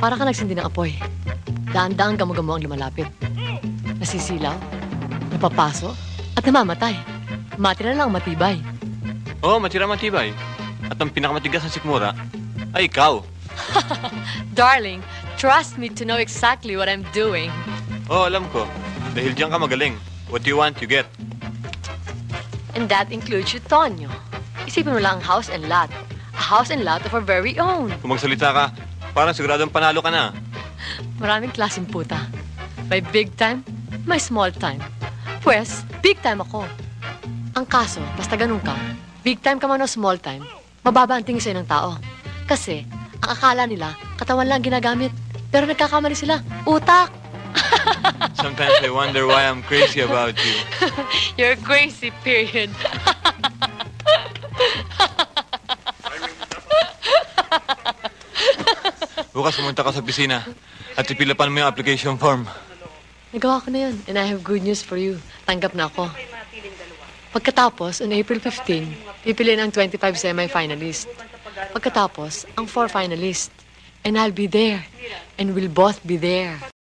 Para ka nagsindi ng apoy. Daan-daan gamo-gamo ang lumalapit. Nasisilaw, napapaso, at namamatay. Matira lang ang matibay. Oo, matibay. At ang pinakamatigas na sikmura ay ikaw. Darling, trust me to know exactly what I'm doing. Oo, alam ko. Dahil diyan ka magaling. What you want, you get. And that includes you, Tonyo. Isipin mo lang ang house and lot. A house and lot of our very own. Kung magsalita ka, parang siguradong panalo ka na. Maraming klaseng puta. May big time, may small time. Pwes, big time ako. Ang kaso, basta ganun ka, big time ka man o small time, mababa ang tingin sa'yo ng tao. Kasi, ang akala nila, katawan lang ginagamit. Pero nagkakamali sila, utak! Sometimes I wonder why I'm crazy about you. You're crazy, period. Bukas pumunta ka sa opisina at ipilapan mo yung application form. Nagawa ko na yun, and I have good news for you. Tanggap na ako. Pagkatapos, on April 15, pipiliin ang 25 semi-finalist. Pagkatapos, ang 4 finalist. And I'll be there. And we'll both be there.